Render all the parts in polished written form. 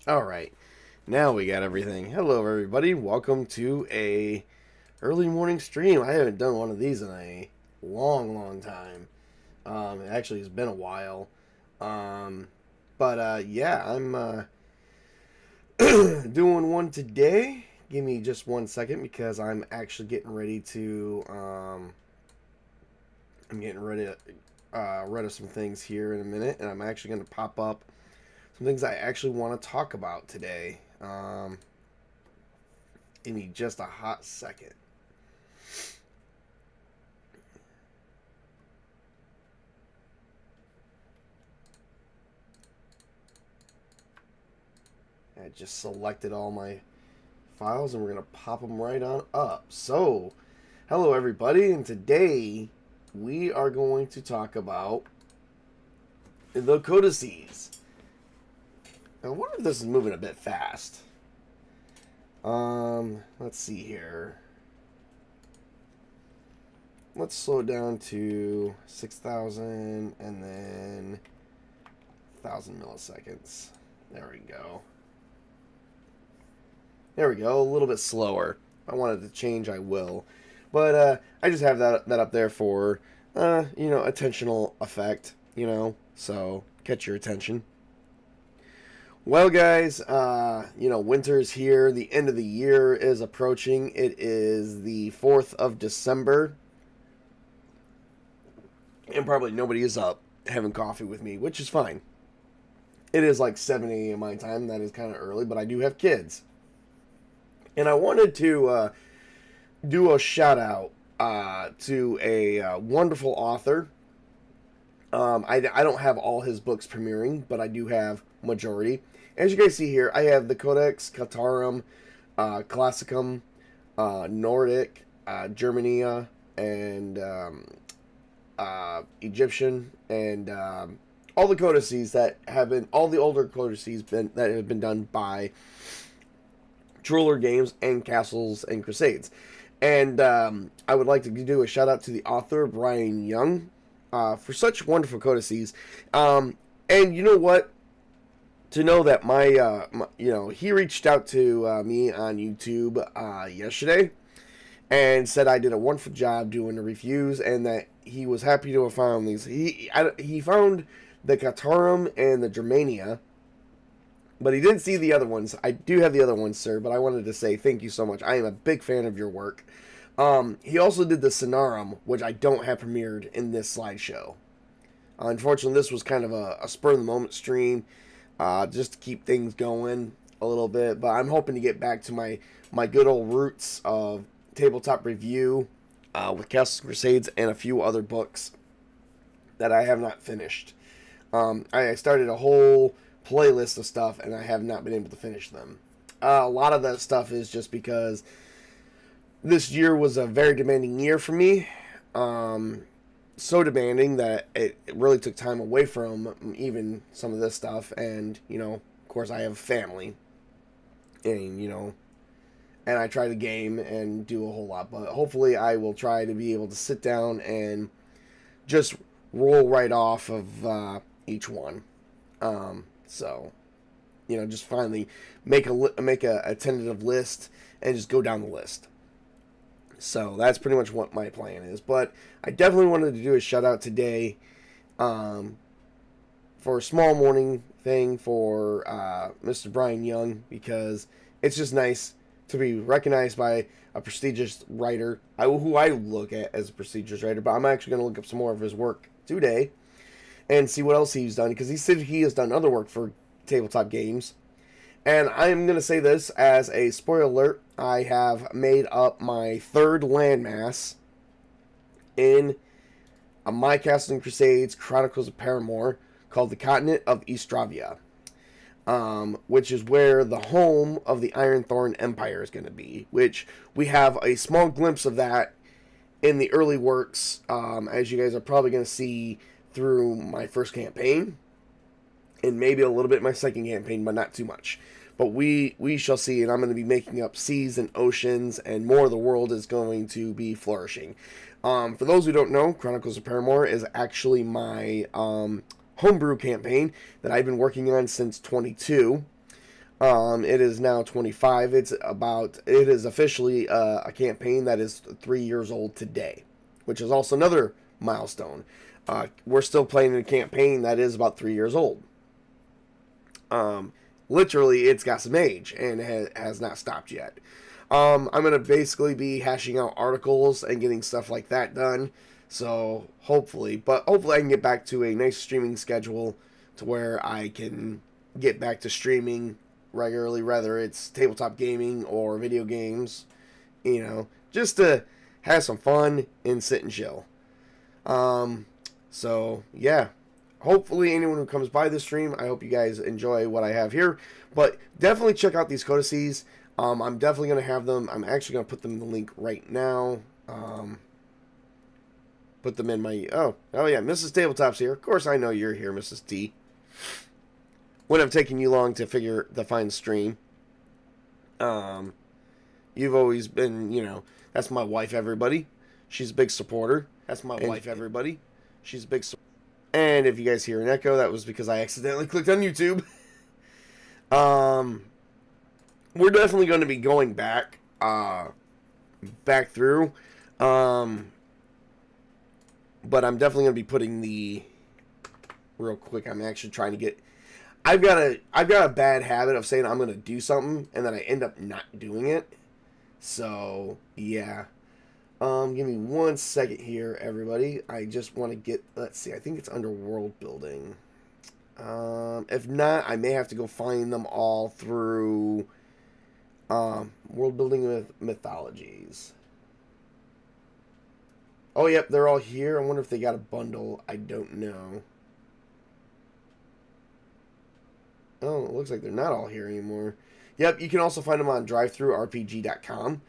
All right, now we got everything. Hello, everybody. Welcome to a early morning stream. I haven't done one of these in a long time. It actually has been a while. Um, but yeah, I'm doing one today. Give me just 1 second because I'm actually getting ready to. I'm getting ready to rid of some things here in a minute, and I'm actually going to pop up some things I actually want to talk about today. Give me just a hot second. I just selected all my files and we're going to pop them right on up. So, hello everybody, and today we are going to talk about the codices. I wonder if this is moving a bit fast. Let's see here. Let's slow it down to 6,000 and then 1,000 milliseconds. There we go. There we go. A little bit slower. If I wanted to change, I will. But I just have that up there for, attentional effect, so catch your attention. Well, guys, winter's here. The end of the year is approaching. It is the 4th of December. And probably nobody is up having coffee with me, which is fine. It is like 7 a.m. my time. That is kind of early, but I do have kids. And I wanted to do a shout out to a wonderful author. I don't have all his books premiering, but I do have majority. As you guys see here, I have the Codex Catarum, Classicum, Nordic, Germania, and Egyptian, and all the codices that have been, all the older codices that have been done by Driller Games and Castles and Crusades. And I would like to do a shout out to the author, Brian Young, for such wonderful codices. And you know what? To know that he reached out to me on YouTube yesterday and said I did a wonderful job doing the reviews and that he was happy to have found these. He found the Catarum and the Germania, but he didn't see the other ones. I do have the other ones, sir, but I wanted to say thank you so much. I am a big fan of your work. He also did the Sonarum, which I don't have premiered in this slideshow. Unfortunately, this was kind of a spur-of-the-moment stream, just to keep things going a little bit. But I'm hoping to get back to my good old roots of tabletop review with Castles Crusades and a few other books that I have not finished. I started a whole playlist of stuff and I have not been able to finish them. A lot of that stuff is just because this year was a very demanding year for me. So demanding that it really took time away from even some of this stuff. And, of course I have family. And, and I try to game and do a whole lot. But hopefully I will try to be able to sit down and just roll right off of each one. So, just finally make a tentative list and just go down the list. So that's pretty much what my plan is. But I definitely wanted to do a shout out today for a small morning thing for Mr. Brian Young, because it's just nice to be recognized by a prestigious writer, who I look at as a prestigious writer. But I'm actually going to look up some more of his work today and see what else he's done, because he said he has done other work for tabletop games. And I'm going to say this as a spoiler alert. I have made up my third landmass in my Castles and Crusades Chronicles of Paramore, called the Continent of Estravia, which is where the home of the Ironthorn Empire is going to be, which we have a small glimpse of that in the early works, as you guys are probably going to see through my first campaign, and maybe a little bit in my second campaign, but not too much. But we shall see, and I'm going to be making up seas and oceans, and more of the world is going to be flourishing. For those who don't know, Chronicles of Paramore is actually my homebrew campaign that I've been working on since 22. It is now 25. It is officially a campaign that is 3 years old today, which is also another milestone. We're still playing a campaign that is about 3 years old. Literally, it's got some age and has not stopped yet. I'm going to basically be hashing out articles and getting stuff like that done. So hopefully I can get back to a nice streaming schedule to where I can get back to streaming regularly, whether it's tabletop gaming or video games, just to have some fun and sit and chill. So yeah, hopefully anyone who comes by the stream, I hope you guys enjoy what I have here, but definitely check out these codices. I'm definitely going to have them. I'm actually going to put them in the link right now. Put them in my, oh yeah, Mrs. Tabletop's here. Of course I know you're here, Mrs. T. Wouldn't have taken you long to find the stream. You've always been, that's my wife, everybody. She's a big supporter. That's my wife, everybody. She's a big supporter. And if you guys hear an echo, that was because I accidentally clicked on YouTube. We're definitely going to be going back through. But I'm definitely going to be putting real quick, I'm actually trying to get, I've got a bad habit of saying I'm going to do something, and then I end up not doing it. So, yeah. Give me 1 second here, everybody. I just want to get, let's see, I think it's under world building. If not, I may have to go find them all through world building with mythologies. Oh, yep, they're all here. I wonder if they got a bundle. I don't know. Oh, it looks like they're not all here anymore. Yep, you can also find them on Drivethrurpg.com.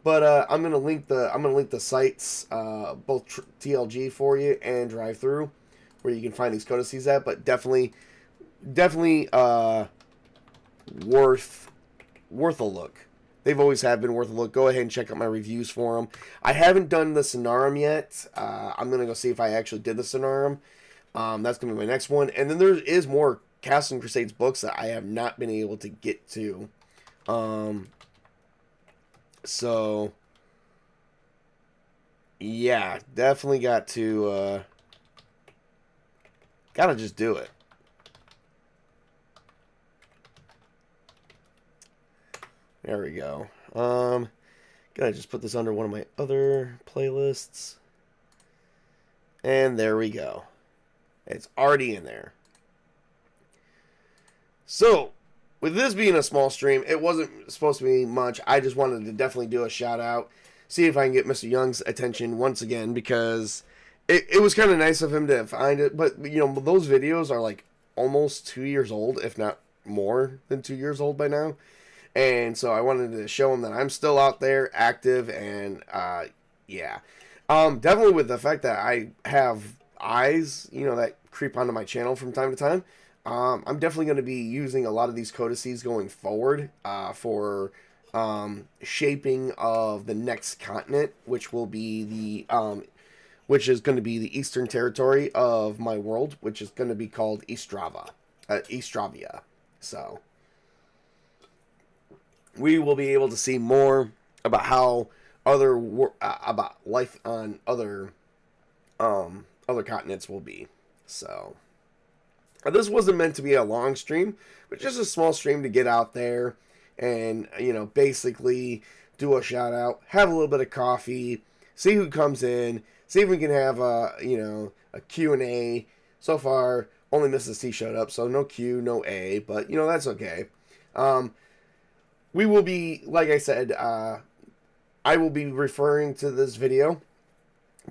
But I'm gonna link the sites, both TLG for you and Drive-Thru, where you can find these codices at. But definitely worth a look. They've always have been worth a look. Go ahead and check out my reviews for them. I haven't done the Sonarum yet. I'm going to go see if I actually did the Sonarum. That's going to be my next one. And then there is more Castles and Crusades books that I have not been able to get to. So, yeah, definitely got to just do it. There we go. Gotta just put this under one of my other playlists. And there we go. It's already in there. So, with this being a small stream, it wasn't supposed to be much. I just wanted to definitely do a shout out. See if I can get Mr. Young's attention once again, because it was kind of nice of him to find it. But, those videos are like almost 2 years old, if not more than 2 years old by now. And so I wanted to show him that I'm still out there, active, and, yeah. Definitely with the fact that I have eyes, that creep onto my channel from time to time, I'm definitely going to be using a lot of these codices going forward, for, shaping of the next continent, which will be which is going to be the eastern territory of my world, which is going to be called Eastravia. So we will be able to see more about how about life on other continents will be. So this wasn't meant to be a long stream, but just a small stream to get out there and basically do a shout out, have a little bit of coffee, see who comes in, see if we can have a Q&A. So far only Mrs. T showed up, so no Q, no A, but that's okay. We will be, like I said, I will be referring to this video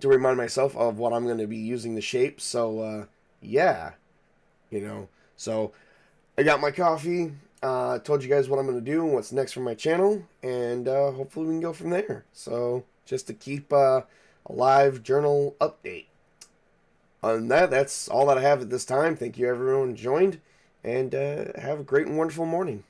to remind myself of what I'm going to be using the shape. So, yeah, So, I got my coffee. Told you guys what I'm going to do and what's next for my channel. And hopefully we can go from there. So, just to keep a live journal update. Other than that, that's all that I have at this time. Thank you everyone who joined. And have a great and wonderful morning.